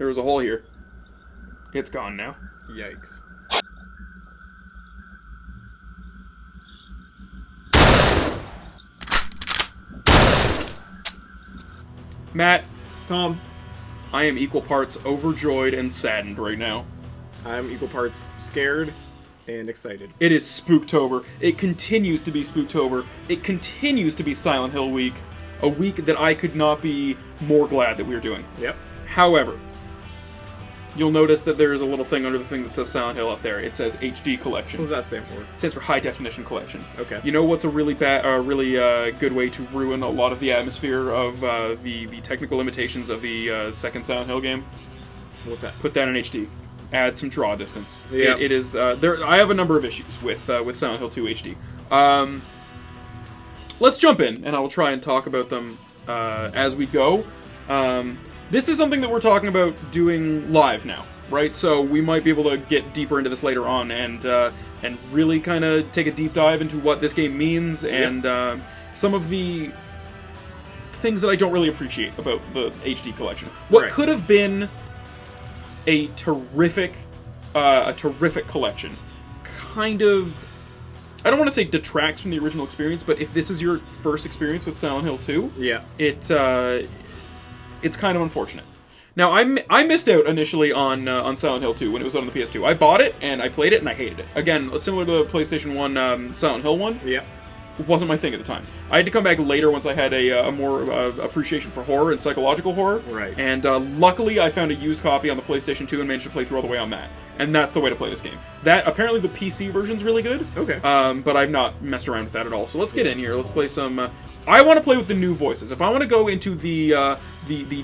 There was a hole here. It's gone now. Yikes. Matt, Tom, I am equal parts overjoyed and saddened right now. I'm equal parts scared and excited. It is Spooktober. It continues to be Spooktober. It continues to be Silent Hill week. A week that I could not be more glad that we are doing. Yep. However, you'll notice that there is a little thing under the thing that says Silent Hill up there. It says HD Collection. What does that stand for? It stands for High Definition Collection. Okay. You know what's a really good way to ruin a lot of the atmosphere of the technical limitations of the second Silent Hill game? What's that? Put that in HD. Add some draw distance. Yeah. It is there. I have a number of issues with Silent Hill 2 HD. Let's jump in, and I will try and talk about them as we go. This is something that we're talking about doing live now, right? So we might be able to get deeper into this later on and really kind of take a deep dive into what this game means and some of the things that I don't really appreciate about the HD collection. What could have been a terrific collection kind of, I don't want to say detracts from the original experience, but if this is your first experience with Silent Hill 2, it's kind of unfortunate. Now, I missed out initially on Silent Hill 2 when it was on the PS2. I bought it, and I played it, and I hated it. Again, similar to the PlayStation 1 Silent Hill 1. Yeah. It wasn't my thing at the time. I had to come back later once I had a more appreciation for horror and psychological horror. Right. And luckily, I found a used copy on the PlayStation 2 and managed to play through all the way on that. And that's the way to play this game. That apparently the PC version's really good. Okay. But I've not messed around with that at all. So let's get in here. Let's play some. I want to play with the new voices. If I want to go into the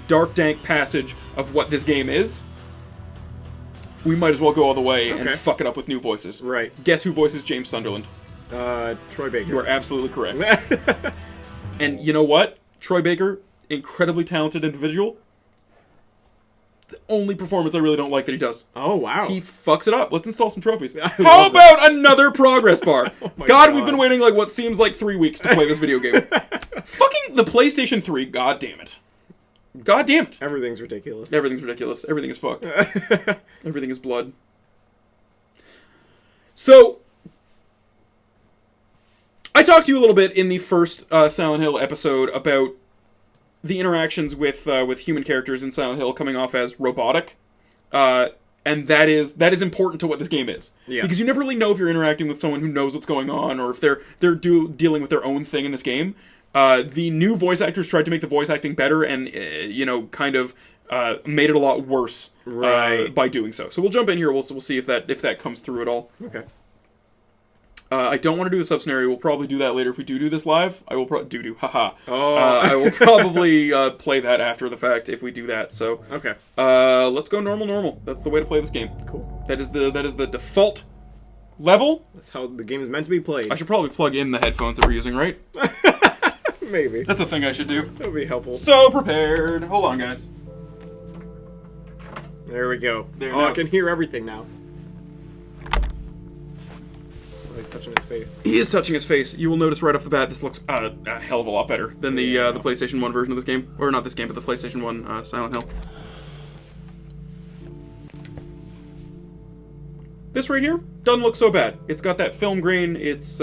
dark, dank passage of what this game is, we might as well go all the way and fuck it up with new voices. Right. Guess who voices James Sunderland? Troy Baker. You are absolutely correct. And you know what? Troy Baker, incredibly talented individual. The only performance I really don't like that he does. Oh, wow. He fucks it up. Let's install some trophies. I How love about another progress bar? Oh my God, God. we've been waiting like what seems like 3 weeks to play this video game. Fucking the PlayStation 3, god damn it. God damn it. Everything's ridiculous. Everything's ridiculous. Everything is fucked. Everything is blood. So, I talked to you a little bit in the first Silent Hill episode about the interactions with human characters in Silent Hill coming off as robotic, and that is important to what this game is. Yeah. Because you never really know if you're interacting with someone who knows what's going on, or if they're dealing with their own thing in this game. The new voice actors tried to make the voice acting better, and kind of made it a lot worse by doing so. So we'll jump in here. We'll see if that comes through at all. Okay. I don't want to do the sub scenario. We'll probably do that later if we do this live. I will haha. Oh. I will probably play that after the fact if we do that. So Okay. let's go normal. That's the way to play this game. Cool. That is the default level. That's how the game is meant to be played. I should probably plug in the headphones that we're using, right? Maybe. That's a thing I should do. That would be helpful. So prepared. Hold on, guys. There we go. There, I now can it's- hear everything now. Oh, he's touching his face. He is touching his face. You will notice right off the bat this looks a hell of a lot better than the PlayStation 1 version of this game. Or not this game, but the PlayStation 1 Silent Hill. This right here doesn't look so bad. It's got that film grain. It's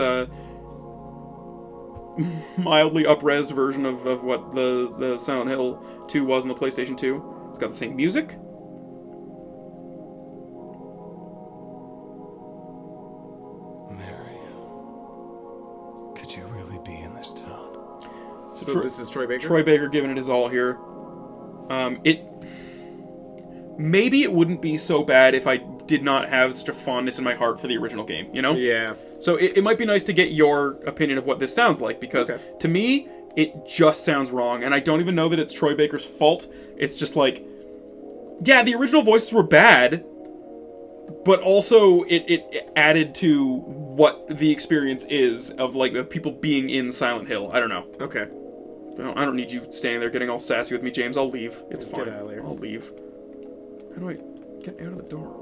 mildly up-resed version of what the Silent Hill 2 was on the PlayStation 2. It's got the same music. Mary, could you really be in this town? So this is Troy Baker? Troy Baker giving it his all here. Maybe it wouldn't be so bad if I did not have such a fondness in my heart for the original game, you know? Yeah. So it might be nice to get your opinion of what this sounds like, because to me, it just sounds wrong, and I don't even know that it's Troy Baker's fault. It's just like, yeah, the original voices were bad, but also it added to what the experience is of, like, the people being in Silent Hill. I don't know. Okay. I don't need you standing there getting all sassy with me, James. I'll leave. It's fine. Get out of there. I'll leave. How do I get out of the door?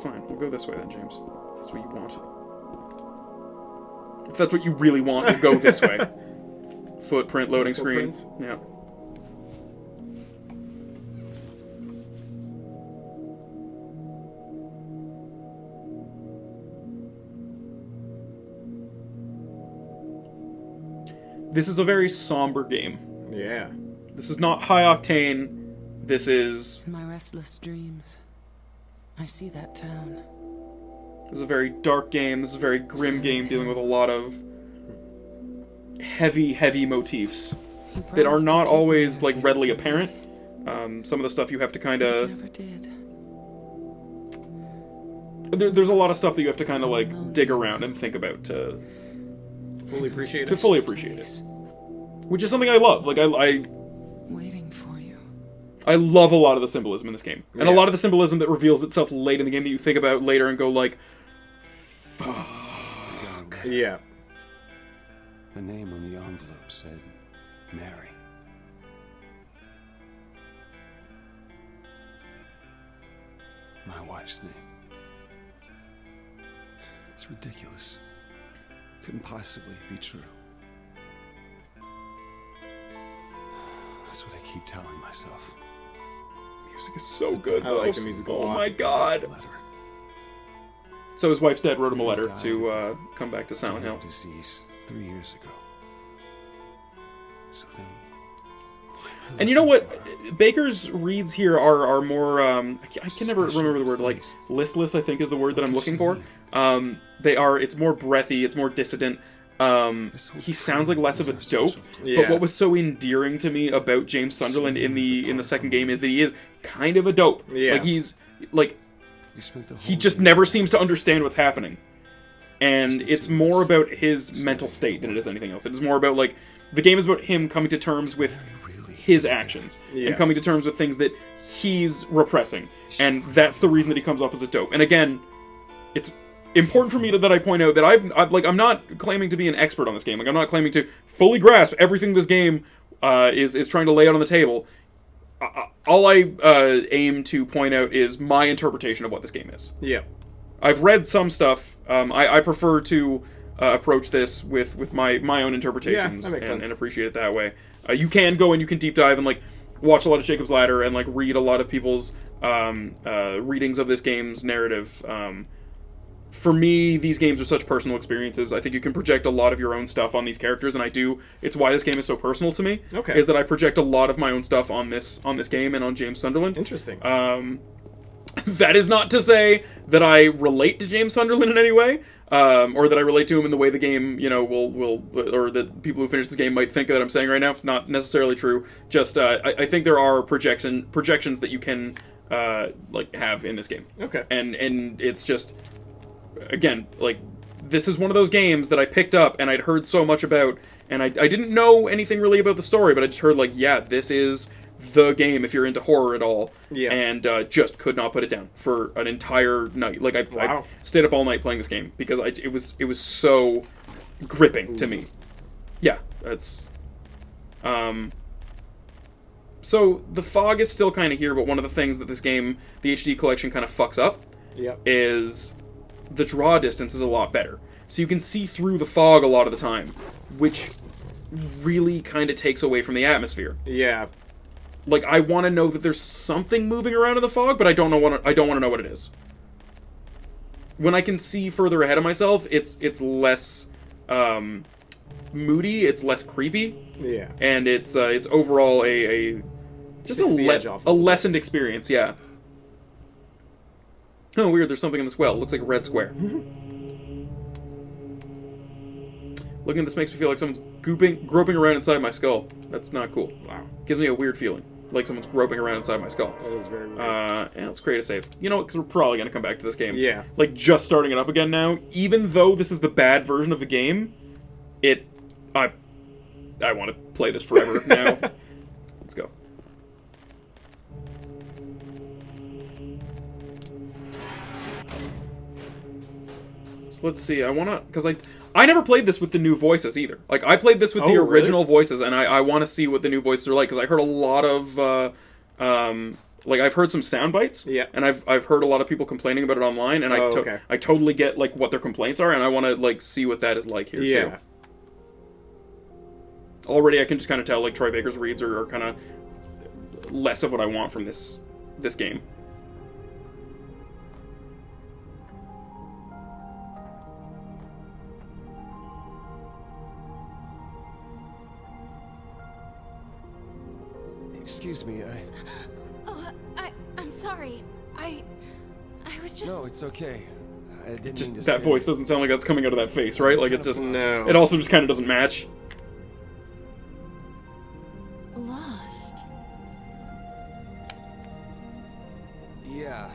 Fine, we'll go this way then, James. If that's what you want. If that's what you really want, we'll go this way. Footprint loading screen. Footprints? Yeah. this is a very somber game. Yeah. This is not high octane. This is In my restless dreams, I see that town. This is a very dark game. This is a very grim game dealing with a lot of heavy motifs He that are promised to not take me always, there like, readily someday. apparent. Some of the stuff you have to kind He of... never did. There's a lot of stuff that you have to kind of, like, dig around and think about to Fully appreciate to it. fully appreciate it. Which is something I love. Like, Waiting for you. I love a lot of the symbolism in this game. And a Yeah. lot of the symbolism that reveals itself late in the game that you think about later and go, like... Yeah. The name on the envelope said Mary. My wife's name. It's ridiculous. Couldn't possibly be true. That's what I keep telling myself. Music is so good, I though. like the music a Oh lot. my god. Letter. So his wife's dad wrote him a letter to come back to Silent Hill. Deceased 3 years ago. So then. why am I And you know looking what? for her? Baker's reads here are more, I can never remember the word, like, listless, I think is the word that I'm looking for. It's more breathy, it's more dissident. He sounds like less of a dope, Yeah. but what was so endearing to me about James Sunderland in the second game is that he is kind of a dope. Yeah. Like, he's, like, We spent the he whole just day never seems to understand what's happening. And Just the it's two of more us. about his mental state than it is anything else. It is more about, like, the game is about him coming to terms with his actions Yeah. and coming to terms with things that he's repressing. And that's the reason that he comes off as a dope. And again, it's important for me that I point out that I'm not claiming to be an expert on this game. Like, I'm not claiming to fully grasp everything this game is trying to lay out on the table. All I aim to point out is my interpretation of what this game is. Yeah. I've read some stuff. I prefer to approach this with my own interpretations Yeah, that makes sense. and appreciate it that way. You can go and you can deep dive and, like, watch a lot of Jacob's Ladder and, like, read a lot of people's readings of this game's narrative. For me, these games are such personal experiences. I think you can project a lot of your own stuff on these characters, and I do. It's why this game is so personal to me. Okay. Is that I project a lot of my own stuff on this game and on James Sunderland. Interesting. That is not to say that I relate to James Sunderland in any way, or that I relate to him in the way the game, you know, will, or that people who finish this game might think that I'm saying right now. Not necessarily true. Just, I think there are projections that you can, like, have in this game. Okay. And it's just, again, like, this is one of those games that I picked up and I'd heard so much about, and I didn't know anything really about the story, but I just heard, like, yeah, this is the game if you're into horror at all. Yeah. And just could not put it down for an entire night. Like, I Wow. stayed up all night playing this game because it was so gripping to me. Yeah, that's... So, the fog is still kind of here, but one of the things that this game, the HD collection, kind of fucks up Yep. is the draw distance is a lot better. So you can see through the fog a lot of the time, which really kind of takes away from the atmosphere. Yeah. Like, I want to know that there's something moving around in the fog, but I don't want to know what it is. When I can see further ahead of myself, it's less moody, it's less creepy, Yeah. and it's overall a just Takes the edge off a a little bit. lessened experience. Yeah. Oh, weird. There's something in this well. It looks like a red square. Looking at this makes me feel like someone's groping around inside my skull. That's not cool. Wow. Gives me a weird feeling. Like someone's groping around inside my skull. That is very weird. And let's create a save. You know what? Because we're probably going to come back to this game. Yeah. Like, just starting it up again now. Even though this is the bad version of the game, I want to play this forever now. Let's go. So let's see. I want to... Because I never played this with the new voices either. Like, I played this with the Oh, really? original voices, and I want to see what the new voices are like, because I heard a lot of, like, I've heard some sound bites, Yeah. and I've heard a lot of people complaining about it online, and Oh, okay. I totally get, like, what their complaints are, and I want to, like, see what that is like here, Yeah. too. Already I can just kind of tell, like, Troy Baker's reads are kind of less of what I want from this game. Excuse me, Oh, I'm sorry. I was just... No, it's okay. I didn't mean to Just say that voice doesn't sound like that's coming out of that face, right? Like, it just... No. It also just kind of doesn't match. lost. Yeah,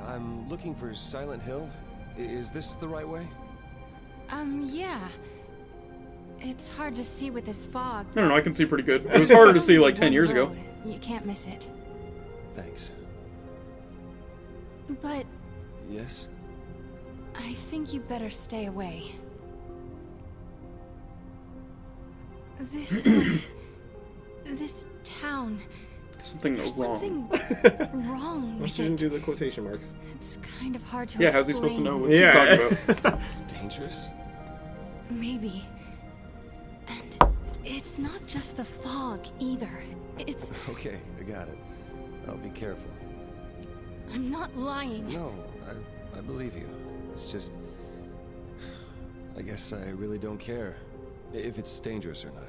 I'm looking for Silent Hill. Is this the right way? Yeah. It's hard to see with this fog. I don't know, I can see pretty good. It was harder to see like 10 years ago. Road. You can't miss it. Thanks. But Yes? I think you better stay away. This... this town... Something There's wrong. something wrong I with shouldn't it. do the quotation marks. It's kind of hard to Yeah, explain. how's he supposed to know what Yeah. she's talking about? Dangerous? Maybe. And it's not just the fog, either. It's... Okay, I got it. I'll be careful. I'm not lying. No, I believe you. It's just... I guess I really don't care if it's dangerous or not.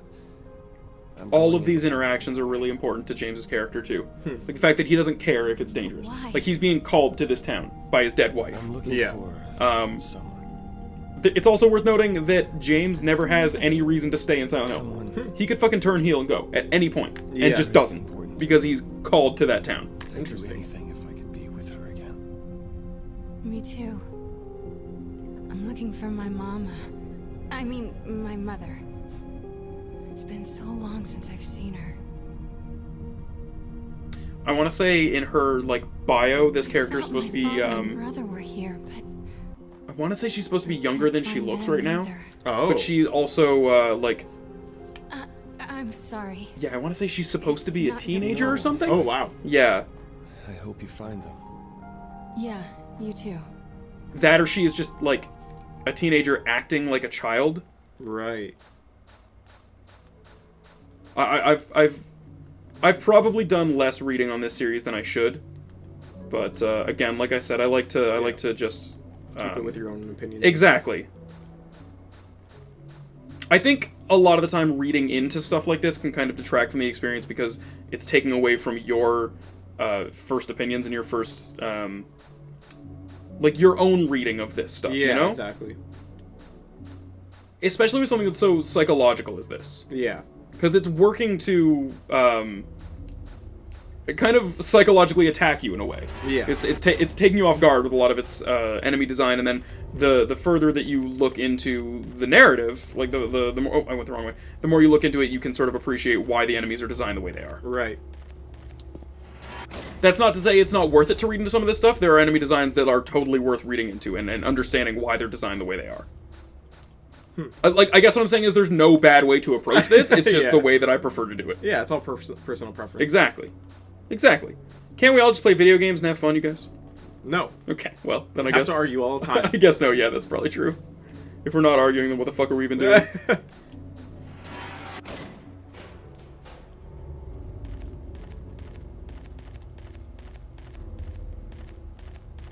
I'm All going of these in- interactions are really important to James's character too. Like the fact that he doesn't care if it's dangerous. Why? Like he's being called to this town by his dead wife. I'm looking Yeah. for someone. It's also worth noting that James never has any reason to stay in Silent Hill. Someone. He could fucking turn heel and go at any point, and Yeah. just doesn't Important. because he's called to that town. I'd do Interesting. anything if I could be with her again. Me too. I'm looking for my mama. I mean, my mother. It's been so long since I've seen her. I want to say in her like bio, this character is I thought supposed to my be. father and brother were here, but I want to say she's supposed to be younger than she find looks them right now, either. Oh. but she also like. I'm sorry. Yeah, I want to say she's supposed to It's be a not teenager or your- something. Oh, wow. Yeah, I hope you find them. Yeah, you too. that or she is just like a teenager acting like a child. Right. I've probably done less reading on this series than I should, but again, like I said, I like to just Keep it with your own opinion. exactly. I think a lot of the time reading into stuff like this can kind of detract from the experience because it's taking away from your first opinions and your first like your own reading of this stuff. Yeah, you know, exactly. especially with something that's so psychological as this. Yeah. Because it's working to kind of psychologically attack you in a way. Yeah. It's taking you off guard with a lot of its enemy design, and then the further that you look into the narrative, like the more I went the wrong way. The more you look into it, you can sort of appreciate why the enemies are designed the way they are. Right. That's not to say it's not worth it to read into some of this stuff. There are enemy designs that are totally worth reading into and understanding why they're designed the way they are. I guess what I'm saying is there's no bad way to approach this. It's just Yeah. the way that I prefer to do it. Yeah, it's all personal preference. Exactly. Can't we all just play video games and have fun, you guys? No. Okay, well, then I Have guess... to argue all the time. I guess no, yeah, that's probably true. If we're not arguing, then what the fuck are we even doing?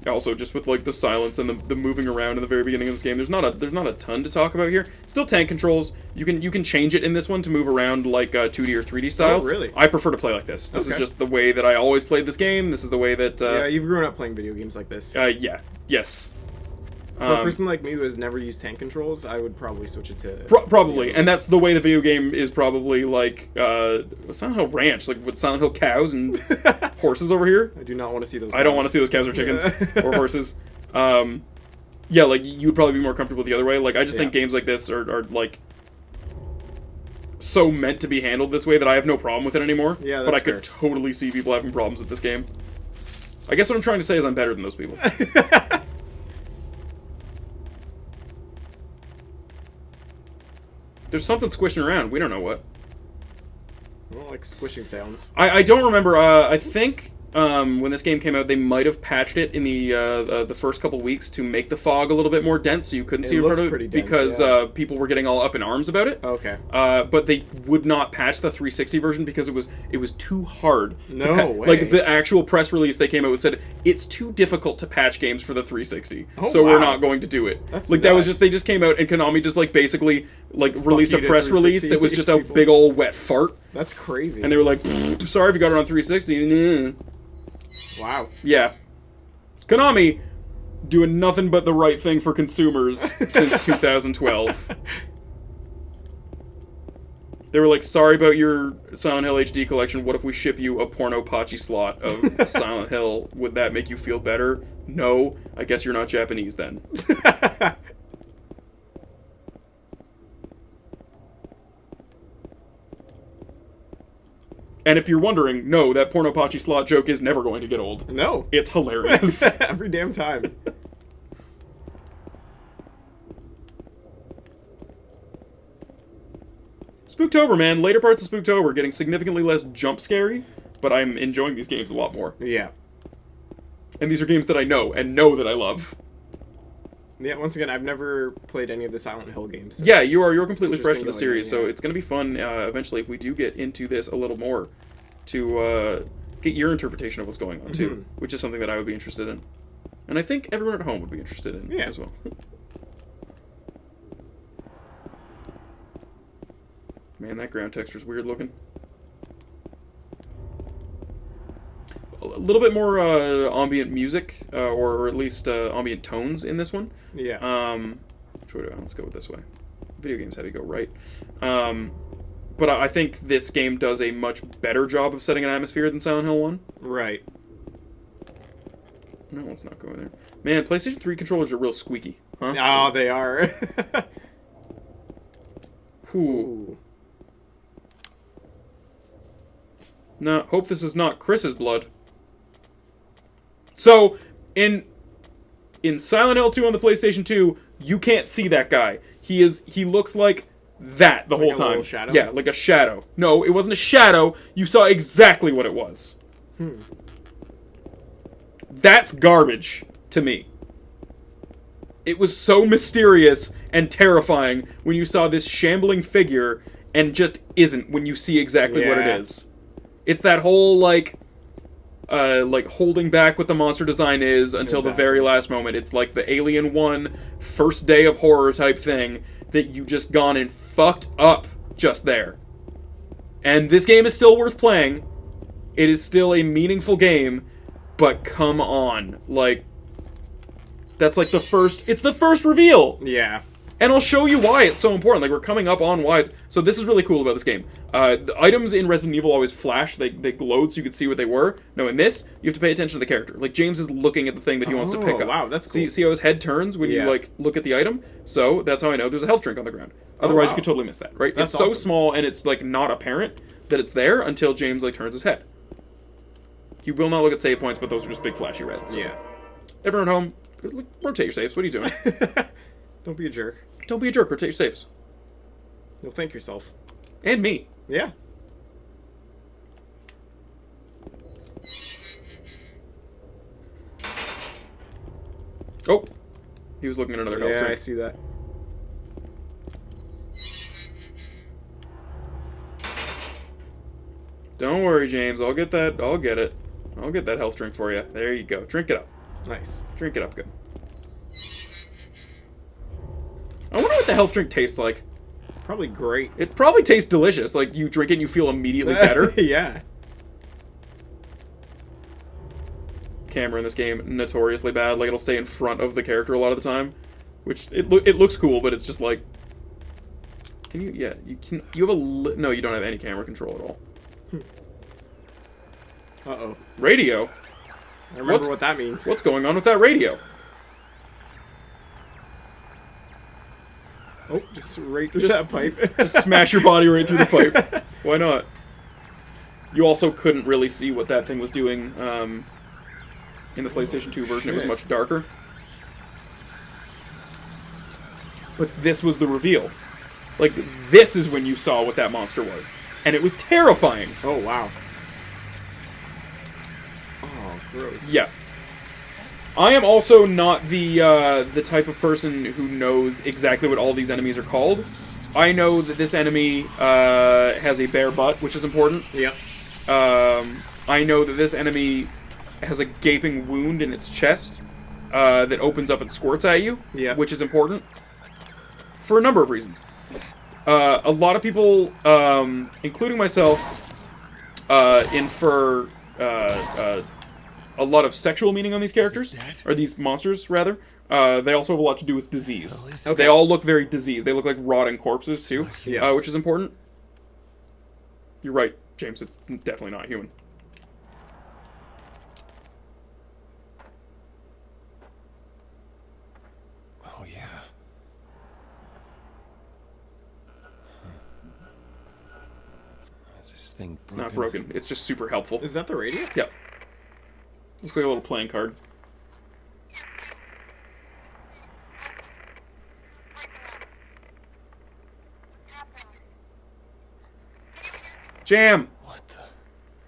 Also, just with like the silence and the moving around in the very beginning of this game, there's not a ton to talk about here. Still tank controls. You can change it in this one to move around like 2D or 3D style. Oh, really? I prefer to play like this. This is Okay. just the way that I always played this game. This is the way that Yeah, you've grown up playing video games like this. yes. For a person like me who has never used tank controls, I would probably switch it to... Probably, and that's the way the video game is probably like Silent Hill Ranch, like with Silent Hill cows and horses over here. I do not want to see those. I don't want to see those cows or chickens or horses. Yeah, like you would probably be more comfortable the other way. Like I just think Yeah. games like this are like so meant to be handled this way that I have no problem with it anymore. Yeah, but I that's could totally see people having problems with this game. I guess what I'm trying to say is I'm better than those people. There's something squishing around. We don't know what. I don't like squishing sounds. I don't remember. I think when this game came out, they might have patched it in the first couple weeks to make the fog a little bit more dense, so you couldn't It see in front looks of it pretty dense, because yeah. people were getting all up in arms about it. Okay. But they would not patch the 360 version because it was too hard. No way. Like the actual press release they came out with said it's too difficult to patch games for the 360, Oh, so we're wow. not going to do it. That's like that was nuts. just they just came out and Konami just like basically like released a you to press release 360 that was just a people. big old wet fart. That's crazy. And they were like, sorry if you got it on 360. Wow. Yeah. Konami doing nothing but the right thing for consumers since 2012. They were like, sorry about your Silent Hill HD collection. What if we ship you a porno pachi slot of Silent Hill? Would that make you feel better? No. I guess you're not Japanese then. And if you're wondering, no, that porno pachi slot joke is never going to get old. No. It's hilarious. Every damn time. Spooktober, man. Later parts of Spooktober getting significantly less jump scary, but I'm enjoying these games a lot more. Yeah. And these are games that I know and know that I love. Yeah, once again, I've never played any of the Silent Hill games. So Yeah, you're completely fresh to the Interesting series, going in, so yeah. it's going to be fun eventually if we do get into this a little more to get your interpretation of what's going on too, which is something that I would be interested in. And I think everyone at home would be interested in Yeah. as well. Man, that ground texture's weird looking. A little bit more ambient music, or at least ambient tones in this one. Yeah. Which way do I, let's go with this way. Video games have you go right. But I think this game does a much better job of setting an atmosphere than Silent Hill 1. Right. No, let's not go in there. Man, PlayStation 3 controllers are real squeaky. Huh? Oh, they are. Ooh. Ooh. No, hope this is not Chris's blood. So, in Silent Hill 2 on the PlayStation 2, you can't see that guy. He looks like that the whole a time. little shadow? Yeah, like a shadow. No, it wasn't a shadow. You saw exactly what it was. That's garbage to me. It was so mysterious and terrifying when you saw this shambling figure and just isn't when you see exactly what it Yeah. is. It's that whole, like holding back what the monster design is until the very last moment. It's like the Alien 1 first day of horror type thing that you just gone and fucked up just there. And this game is still worth playing. It is still a meaningful game, but come on. Like, that's like it's the first reveal! Yeah. And I'll show you why it's so important. Like, we're coming up on why it's... So this is really cool about this game. The items in Resident Evil always flash. They glowed so you could see what they were. No, in this, you have to pay attention to the character. Like, James is looking at the thing that he wants to pick up. Wow, that's cool. See how his head turns when you, Yeah. like, look at the item? So, that's how I know there's a health drink on the ground. Otherwise, wow. you could totally miss that, right? That's it's so awesome. small, and it's, like, not apparent that it's there until James, like, turns his head. You will not look at save points, but those are just big flashy reds. So. Yeah. Everyone at home, rotate your saves. What are you doing? Don't be a jerk. Don't be a jerk. Rotate your saves. You'll thank yourself. And me. Yeah. Oh, he was looking at another health Yeah, drink. I see that. Don't worry, James. I'll get that. I'll get it. I'll get that health drink for you. There you go. Drink it up. Nice. Drink it up good. I wonder what the health drink tastes like. Probably great. It probably tastes delicious. Like, you drink it and you feel immediately better. Yeah. Camera in this game, notoriously bad. Like, it'll stay in front of the character a lot of the time. Which, it looks cool, but it's just like... Can you... Yeah, you can... You have a... No, you don't have any camera control at all. Uh-oh. Radio? I remember what that means. What's going on with that radio? Oh, just right through that pipe. Just smash your body right through the pipe. Why not? You also couldn't really see what that thing was doing in the PlayStation 2 version. It was Shit. much darker. But this was the reveal. Like, this is when you saw what that monster was. And it was terrifying. Oh, wow. Oh, gross. Yeah. I am also not the type of person who knows exactly what all these enemies are called. I know that this enemy has a bare butt, which is important. Yep. I know that this enemy has a gaping wound in its chest that opens up and squirts at you, Yep. which is important for a number of reasons. A lot of people, including myself, infer a lot of sexual meaning on these characters, or these monsters, rather. They also have a lot to do with disease. Okay. They all look very diseased. They look like rotting corpses, too, Yeah. which is important. You're right, James. It's definitely not human. Oh, yeah. Is this thing broken? It's not broken. It's just super helpful. Is that the radio? Yep. Looks like a little playing card. Jam! What the?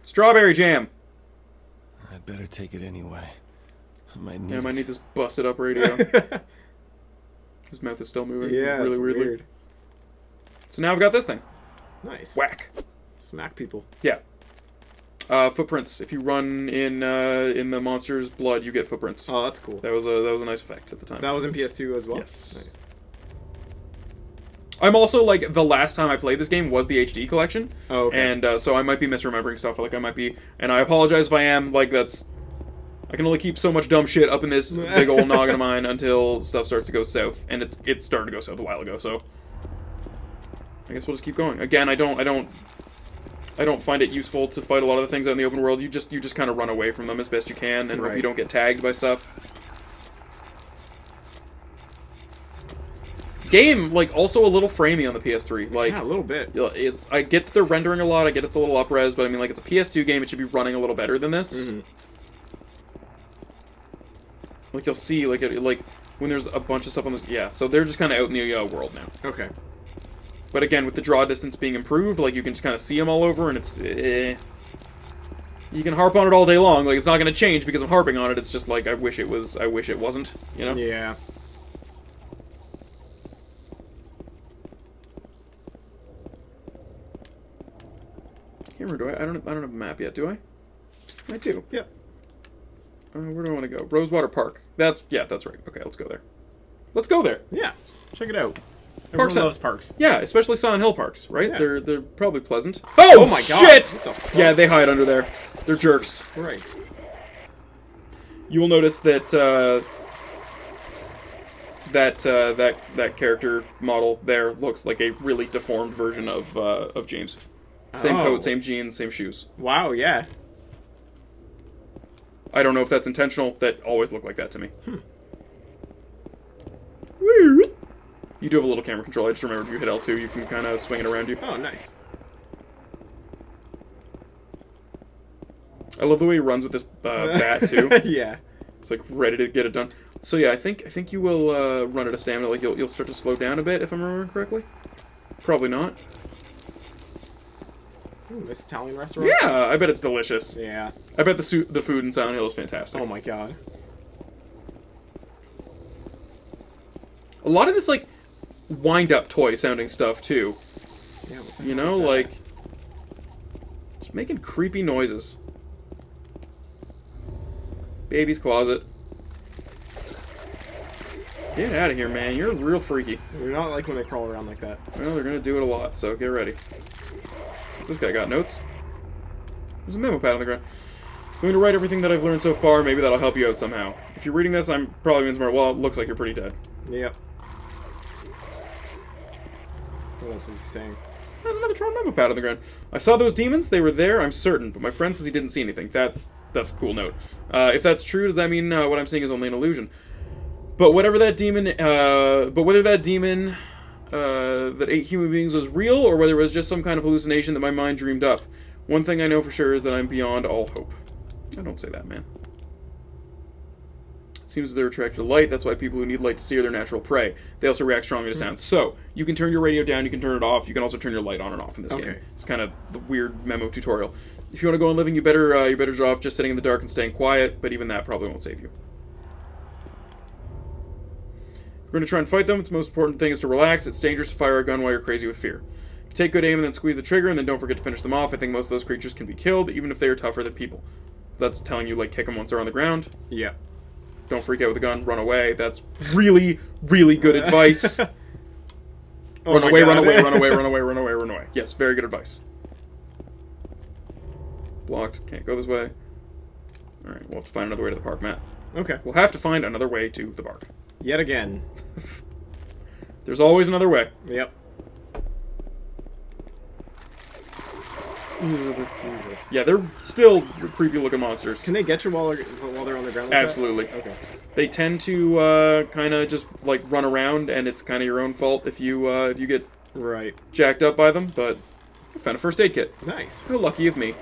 Strawberry jam! I'd better take it anyway. I might need Yeah, I might it. need this busted up radio. His mouth is still moving Yeah, really it's weirdly. weird. So now I've got this thing. Nice. Whack. Smack people. Yeah. Footprints. If you run in the monster's blood, you get footprints. Oh, that's cool. That was a nice effect at the time. That was in PS2 as well? Yes. Nice. I'm also, like, the last time I played this game was the HD collection. Oh, okay. And so I might be misremembering stuff. Like, I might be... And I apologize if I am. Like, that's... I can only keep so much dumb shit up in this big old noggin of mine until stuff starts to go south. And it started to go south a while ago, so... I guess we'll just keep going. Again, I don't find it useful to fight a lot of the things out in the open world. You just kind of run away from them as best you can and hope Right. you don't get tagged by stuff. Game, like, also a little framey on the PS3. Like, Yeah, a little bit. it's I get that they're rendering a lot. I get it's a little up-res, but I mean, like, it's a PS2 game. It should be running a little better than this. Mm-hmm. Like, you'll see, like, when there's a bunch of stuff on this. Yeah, so they're just kind of out in the world now. Okay. But again, with the draw distance being improved, like, you can just kind of see them all over, and it's... You can harp on it all day long. Like, it's not going to change because I'm harping on it. It's just like, I wish it wasn't, you know? Yeah. Can't remember, do I? I don't have a map yet, do I? I do. Yep. Where do I want to go? Rosewater Park. That's right. Okay, let's go there. Let's go there. Yeah. Check it out. Parks Everyone loves parks. Yeah, especially Silent Hill parks, right? Yeah. They're probably pleasant. Oh, my God! Shit! What the fuck? Yeah, they hide under there. They're jerks. Christ. You will notice that that character model there looks like a really deformed version of James. Same Oh. coat, same jeans, same shoes. Wow, yeah. I don't know if that's intentional. That always looked like that to me. Woo. You do have a little camera control. I just remembered if you hit L2, you can kind of swing it around you. Oh, nice. I love the way he runs with this bat too. Yeah. It's like ready to get it done. So yeah, I think you will run out of stamina. Like you'll start to slow down a bit if I'm remembering correctly. Probably not. Ooh, this Italian restaurant? Yeah, I bet it's delicious. Yeah. I bet the food in Silent Hill is fantastic. Oh my god. A lot of this like wind-up toy sounding stuff too. Yeah, what the You hell know, is that? like just making creepy noises. Baby's closet. Get out of here, man. You're real freaky. You're not like when they crawl around like that. Well, they're gonna do it a lot, so get ready. What's this guy got? Notes? There's a memo pad on the ground. I'm going to write everything that I've learned so far. Maybe that'll help you out somehow. If you're reading this, I'm probably smart. Well, it looks like you're pretty dead. Yep. What else is he saying? There's another Tron memo pad on the ground. I saw those demons. They were there, I'm certain. But my friend says he didn't see anything. That's a cool note. If that's true, does that mean what I'm seeing is only an illusion? But whatever that demon... whether that demon... that ate human beings was real, or whether it was just some kind of hallucination that my mind dreamed up. One thing I know for sure is that I'm beyond all hope. I don't say that, man. It seems they're attracted to light. That's why people who need light to see are their natural prey. They also react strongly to sound. So, you can turn your radio down, you can turn it off, you can also turn your light on and off in this game. It's kind of the weird memo tutorial. If you want to go on living, you better draw off just sitting in the dark and staying quiet, but even that probably won't save you. We're going to try and fight them. Its most important thing is to relax. It's dangerous to fire a gun while you're crazy with fear. If you take good aim and then squeeze the trigger, and then don't forget to finish them off, I think most of those creatures can be killed, even if they are tougher than people. That's telling you, like, kick them once they're on the ground. Yeah. Don't freak out with a gun. Run away. That's really, really good advice. Oh run my away, run God. away, run away, run away, run away, run away. Yes, very good advice. Blocked. Can't go this way. Alright, we'll have to find another way to the park, Matt. Okay. We'll have to find another way to the park. Yet again. There's always another way. Yep. Jesus. Yeah, they're still creepy looking monsters. Can they get you while they're on the ground like Absolutely. that? Okay. They tend to kind of just like run around, and it's kind of your own fault if you get Right. jacked up by them. But I found a first aid kit. Nice. How lucky of me.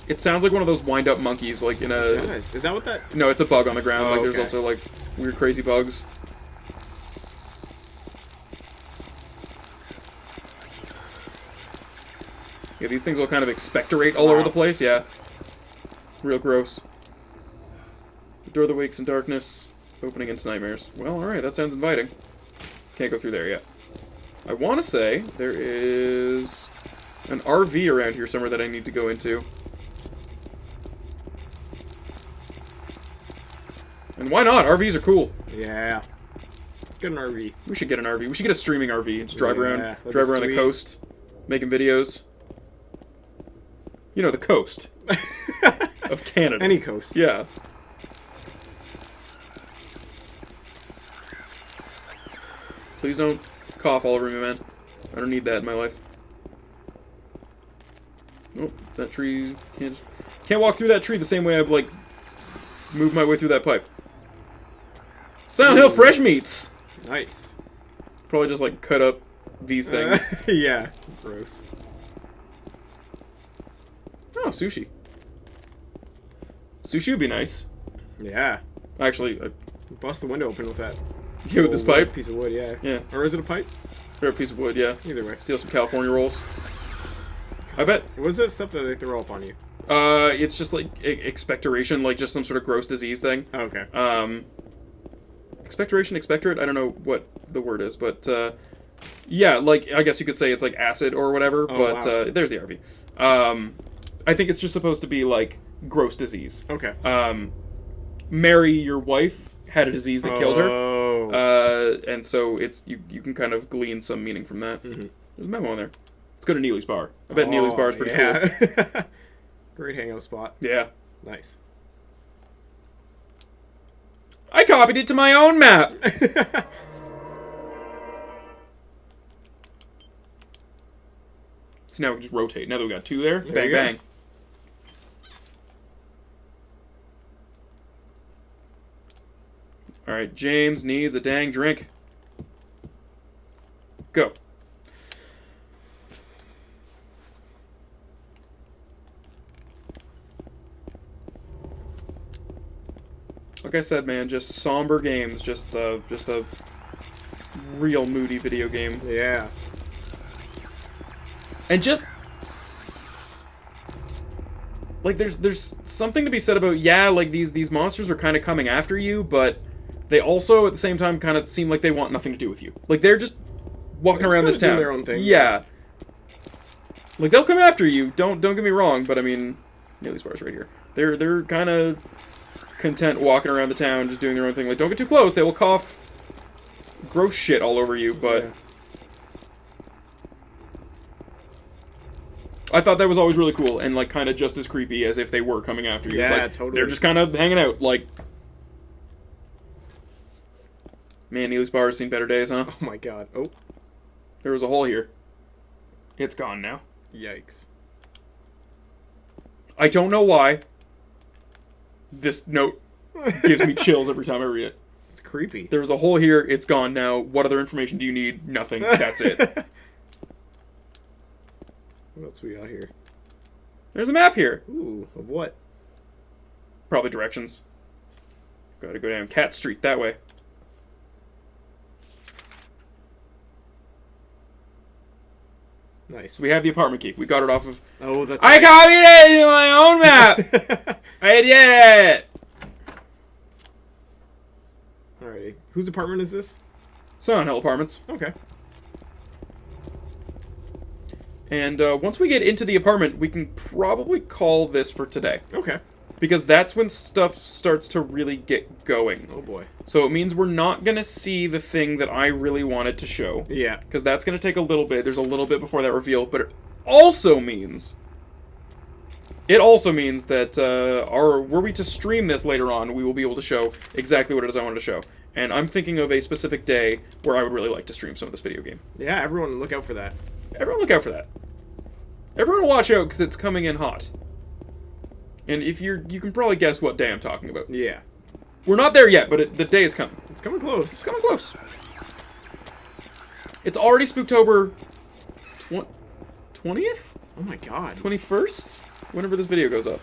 It sounds like one of those wind-up monkeys, like in a... Nice. Is that what that... No, it's a bug on the ground. Oh, Like, there's okay. also, like, weird, crazy bugs. Yeah, these things will kind of expectorate all over the place, yeah. Real gross. The door that wakes in darkness, opening into nightmares. Well, alright, that sounds inviting. Can't go through there yet. I want to say there is an RV around here somewhere that I need to go into. And why not? RVs are cool. Yeah. Let's get an RV. We should get an RV. We should get a streaming RV and just drive Yeah, around, that'd drive be around the sweet. coast, making videos. You know, the coast of Canada. Any coast. Yeah. Please don't cough all over me, man. I don't need that in my life. Oh, that tree can't walk through that tree the same way I've like moved my way through that pipe. Silent Hill fresh meats. Nice. Probably just like cut up these things. Yeah. Gross. Oh, sushi. Sushi would be nice. Yeah. Actually, Bust the window open with that. yeah, with this little pipe. Piece of wood, yeah. Yeah, Or is it a pipe? or a piece of wood. Yeah. Either way. Steal some California rolls. I bet. What is that stuff that they throw up on you? It's just like expectoration, like just some sort of gross disease thing. Oh, okay. Expectoration, expectorate. I don't know what the word is, but yeah, like I guess you could say it's like acid or whatever. Oh, but wow. there's the RV. I think it's just supposed to be like gross disease. Okay. Mary, your wife, had a disease that killed her. Oh. And so it's you can kind of glean some meaning from that. Mm-hmm. There's a memo in there. Let's go to Neely's Bar. I bet Neely's Bar is pretty cool. Great hangout spot. Yeah. Nice. I copied it to my own map! So now we can just rotate. Now that we got two there, There bang, you go. bang. Alright, James needs a dang drink. Go. Like I said, man, just somber games, just a real moody video game. Yeah. And just like there's something to be said about, yeah, like these monsters are kind of coming after you, but they also at the same time kind of seem like they want nothing to do with you. Like they're just walking They're around this just doing town. their own thing. Yeah. Like they'll come after you. Don't get me wrong, but I mean, Neely's Bar's right here. They're kind of content walking around the town, just doing their own thing. Like, don't get too close; they will cough gross shit all over you. But Yeah. I thought that was always really cool and like kind of just as creepy as if they were coming after you. It's Yeah, like, totally. They're just kind of hanging out. Like, man, Neely's Bar has seen better days, huh? Oh my god. Oh. There was a hole here. It's gone now. Yikes. I don't know why. This note gives me chills every time I read it. It's creepy. There was a hole here. It's gone now. What other information do you need? Nothing. That's it. What else we got here? There's a map here. Ooh, of what? Probably directions. Gotta go down Cat Street that way. Nice. We have the apartment key. We got it off of... Oh, that's I copied it into my own map! I did it! Alrighty. Whose apartment is this? Silent Hill Apartments. Okay. And once we get into the apartment, we can probably call this for today. Okay. because that's when stuff starts to really get going. Oh boy. So it means we're not going to see the thing that I really wanted to show. Yeah. Because that's going to take a little bit. There's a little bit before that reveal. But it also means... that were we to stream this later on, we will be able to show exactly what it is I wanted to show. And I'm thinking of a specific day where I would really like to stream some of this video game. Yeah, everyone look out for that. Everyone look out for that. Everyone watch out, because it's coming in hot. And if you can probably guess what day I'm talking about. Yeah. We're not there yet, but the day is coming. It's coming close. It's coming close. It's already Spooktober 20th? Oh my god. 21st? Whenever this video goes up.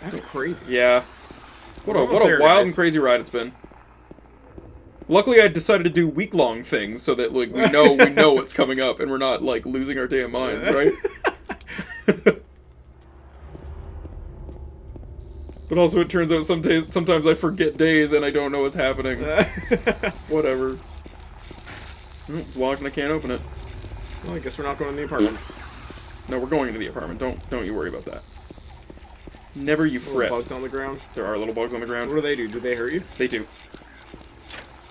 That's crazy. Yeah. What a Almost there, wild guys. and crazy ride it's been. Luckily, I decided to do week-long things so that like we know what's coming up and we're not like losing our damn minds, right? But also, it turns out sometimes I forget days and I don't know what's happening. Whatever. It's locked and I can't open it. Well, I guess we're not going in the apartment. No, we're going into the apartment. Don't you worry about that. Never you fret. Little bugs on the ground. There are little bugs on the ground. What do they do? Do they hurt you? They do.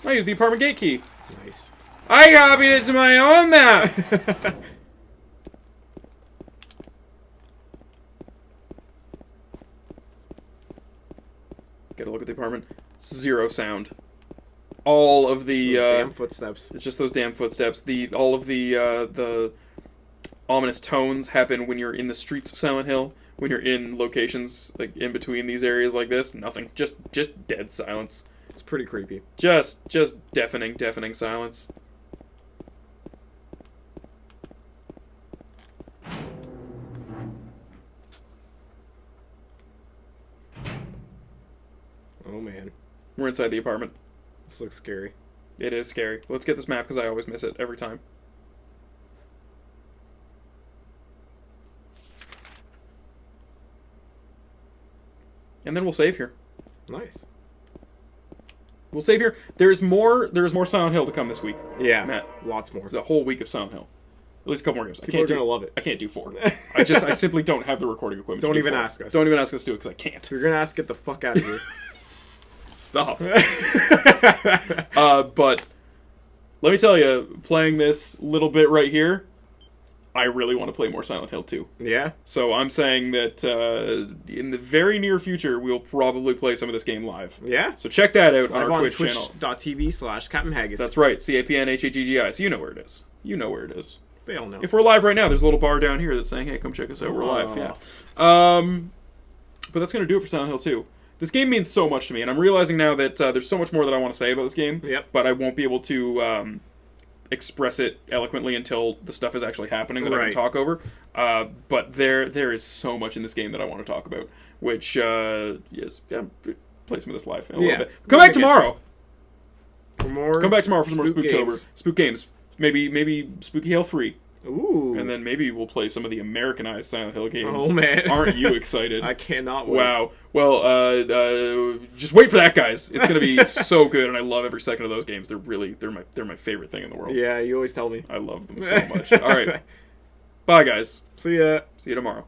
I use the apartment gate key. Nice. I copied it to my own map! Get a look at the apartment. Zero sound. All of the damn footsteps. It's just those damn footsteps. All of the ominous tones happen when you're in the streets of Silent Hill. When you're in locations like in between these areas like this, nothing. Just dead silence. It's pretty creepy. Just deafening silence. Oh man. We're inside the apartment. This looks scary. It is scary. Let's get this map because I always miss it every time. And then we'll save here. Nice. We'll save here. There's more Silent Hill to come this week. Yeah. Matt. Lots more. It's a whole week of Silent Hill. At least a couple more games. People are gonna love it. I can't do 4. I simply don't have the recording equipment. Don't to do even 4. ask us. Don't even ask us to do it because I can't. If you're gonna ask, get the fuck out of here. Stop. But let me tell you, playing this little bit right here, I really want to play more Silent Hill 2. Yeah? So I'm saying that in the very near future, we'll probably play some of this game live. Yeah? So check that out on Live our on Twitch channel. twitch.tv/CaptainHaggis. That's right, CapnHaggis. You know where it is. You know where it is. They all know. If we're live right now, there's a little bar down here that's saying, hey, come check us out, we're live. Yeah. But that's going to do it for Silent Hill 2. This game means so much to me, and I'm realizing now that there's so much more that I want to say about this game. Yep. But I won't be able to express it eloquently until the stuff is actually happening that I can talk over. But there is so much in this game that I want to talk about, which yes, play some of this live in a little bit. Come back tomorrow. For more. Come back tomorrow for some more Spooktober. games. Spook games. Maybe Spooky Hill 3. Ooh. And then maybe we'll play some of the Americanized Silent Hill games. Oh man, aren't you excited? I cannot wait. Wow. Well, just wait for that, guys. It's gonna be so good, and I love every second of those games. They're my favorite thing in the world. Yeah, you always tell me. I love them so much. All right, bye, guys. See ya. See you tomorrow.